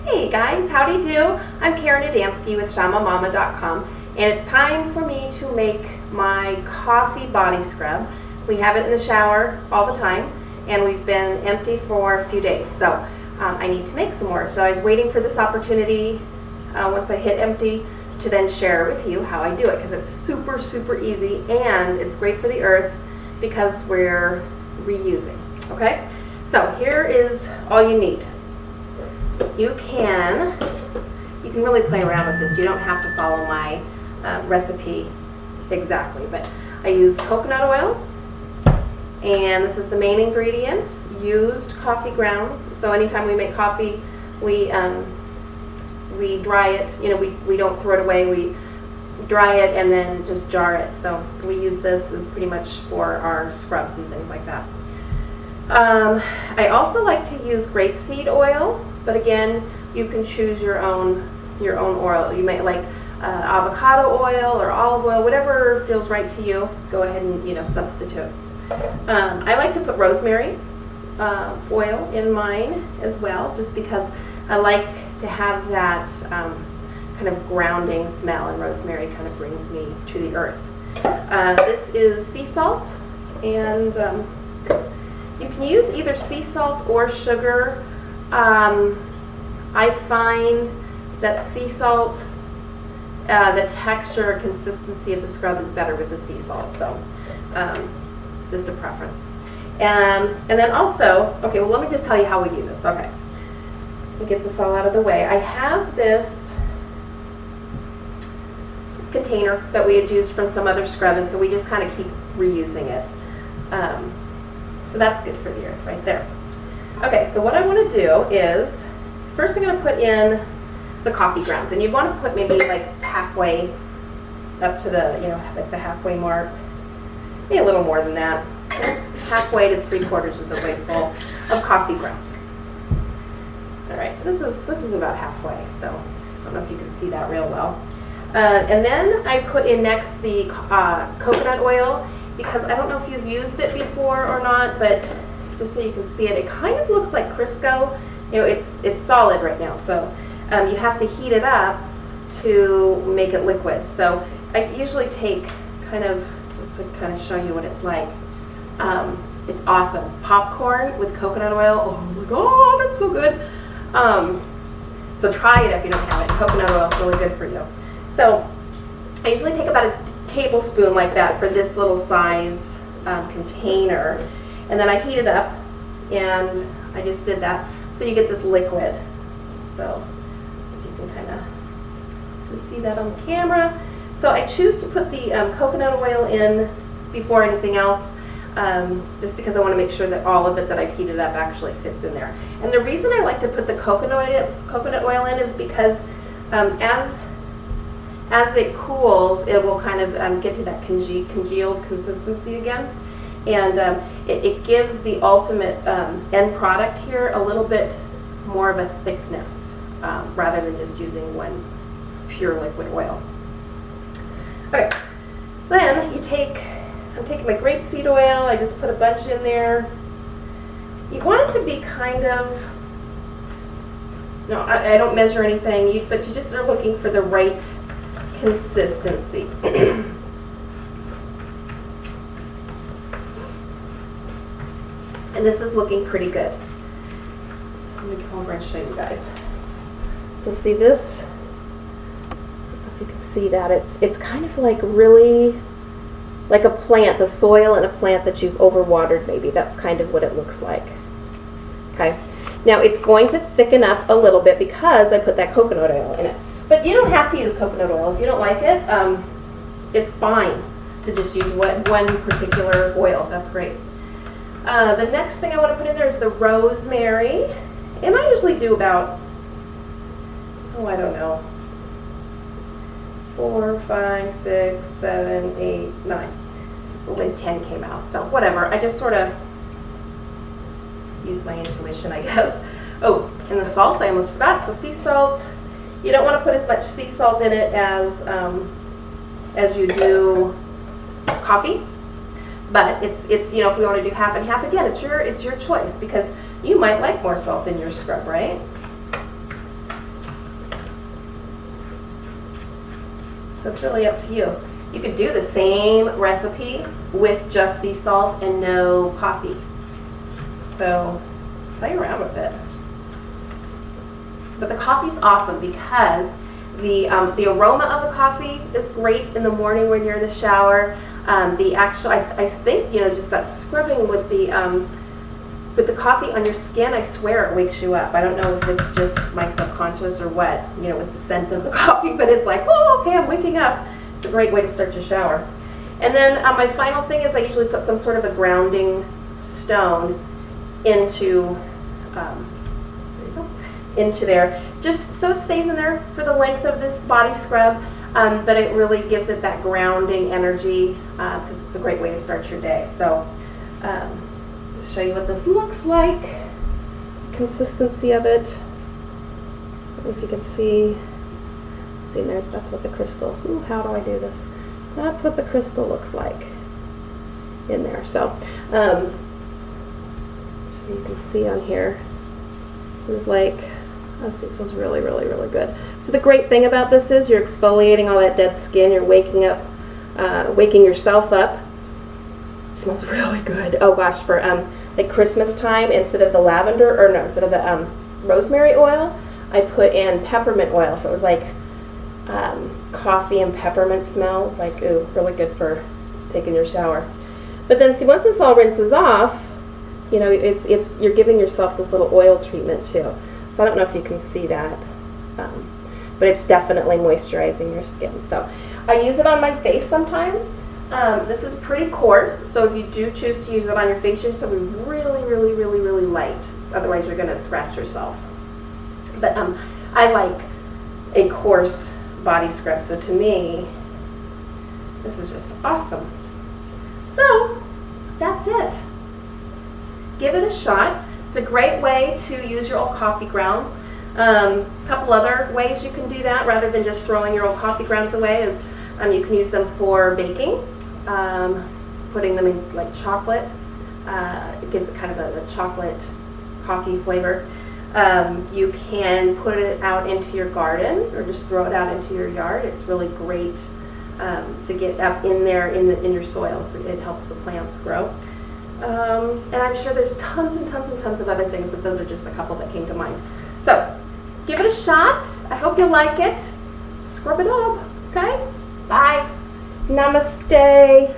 Hey guys, howdy do. I'm Karen Adamski with ShamaMama.com, and it's time for me to make my coffee body scrub. We have it in the shower all the time, and we've been empty for a few days, so I need to make some more. So I was waiting for this opportunity once I hit empty to then share with you how I do it, because it's super, super easy, and it's great for the earth because we're reusing, okay? So here is all you need. You can really play around with this. You don't have to follow my recipe exactly, but I use coconut oil, and this is the main ingredient, used coffee grounds. So anytime we make coffee, we dry it. You know, we don't throw it away. We dry it and then just jar it. So we use this as pretty much for our scrubs and things like that. I also like to use grapeseed oil, but again, you can choose your own oil. You might like avocado oil or olive oil, whatever feels right to you. Go ahead and substitute. I like to put rosemary oil in mine as well, just because I like to have that kind of grounding smell, and rosemary kind of brings me to the earth. This is sea salt, and you can use either sea salt or sugar. I find that sea salt, the texture and consistency of the scrub is better with the sea salt, so just a preference. And then also, okay, well, let me just tell you how we do this. Okay, let me get this all out of the way. I have this container that we had used from some other scrub, and so we just kind of keep reusing it. So that's good for the earth right there. Okay, so what I want to do is, first I'm going to put in the coffee grounds, and you want to put maybe like halfway up to the, like the halfway mark, maybe a little more than that, halfway to 3/4 of the way full of coffee grounds. All right, so this is about halfway, so I don't know if you can see that real well. And then I put in next the coconut oil, because I don't know if you've used it before or not, but just so you can see it, it kind of looks like Crisco. It's solid right now, so you have to heat it up to make it liquid. So I usually take just to kind of show you what it's like. It's awesome. Popcorn with coconut oil. Oh my God, it's so good. So try it if you don't have it. Coconut oil is really good for you. So I usually take about a tablespoon like that for this little size container, and then I heat it up, and I just did that, so you get this liquid. So if you can kind of see that on the camera. So I choose to put the coconut oil in before anything else, just because I want to make sure that all of it that I've heated up actually fits in there. And the reason I like to put the coconut oil in is because as it cools, it will kind of get to that congealed consistency again. And it gives the ultimate end product here a little bit more of a thickness, rather than just using one pure liquid oil. Okay, then I'm taking my grapeseed oil, I just put a bunch in there. You want it to be kind of, no, I don't measure anything, but you just are looking for the right consistency. And this is looking pretty good. So let me come over and show you guys. So see this? I don't know if you can see that. It's kind of like really like a plant, the soil in a plant that you've overwatered maybe. That's kind of what it looks like. Okay. Now it's going to thicken up a little bit because I put that coconut oil in it. But you don't have to use coconut oil. If you don't like it, it's fine to just use one particular oil. That's great. The next thing I want to put in there is the rosemary. And I usually do about, I don't know, 4, 5, 6, 7, 8, 9. When 10 came out. So whatever. I just sort of use my intuition, I guess. Oh, and the salt, I almost forgot. So sea salt. You don't want to put as much sea salt in it as you do coffee, but it's if we want to do half and half, again, it's your choice, because you might like more salt in your scrub, right? So it's really up to you. You could do the same recipe with just sea salt and no coffee. So play around with it. But the coffee's awesome because the aroma of the coffee is great in the morning when you're in the shower. I think, you know, just that scrubbing with the coffee on your skin, I swear it wakes you up. I don't know if it's just my subconscious or what, you know, with the scent of the coffee, but it's like, oh, okay, I'm waking up. It's a great way to start your shower. And then my final thing is I usually put some sort of a grounding stone into there, just so it stays in there for the length of this body scrub, but it really gives it that grounding energy because it's a great way to start your day. So let's show you what this looks like, consistency of it. I don't know if you can see. See, that's what the crystal, ooh, how do I do this? That's what the crystal looks like in there. So, so you can see on here, this is like, honestly, it feels really, really, really good. So the great thing about this is you're exfoliating all that dead skin, you're waking yourself up. It smells really good. Oh gosh, for like Christmas time, instead of the rosemary oil, I put in peppermint oil. So it was like coffee and peppermint smells, like, ooh, really good for taking your shower. But then see, once this all rinses off, you know, you're giving yourself this little oil treatment too. So I don't know if you can see that, but it's definitely moisturizing your skin. So I use it on my face sometimes. This is pretty coarse, so if you do choose to use it on your face, you have to be really, really, really, really light. Otherwise, you're going to scratch yourself. But I like a coarse body scrub, so to me, this is just awesome. So that's it. Give it a shot. It's a great way to use your old coffee grounds. A couple other ways you can do that rather than just throwing your old coffee grounds away is you can use them for baking, putting them in like chocolate. It gives it kind of a chocolate coffee flavor. You can put it out into your garden or just throw it out into your yard. It's really great to get up in there in your soil. It helps the plants grow. And I'm sure there's tons and tons and tons of other things, but those are just a couple that came to mind. So give it a shot. I hope you like it. Scrub it up, okay? Bye. Namaste.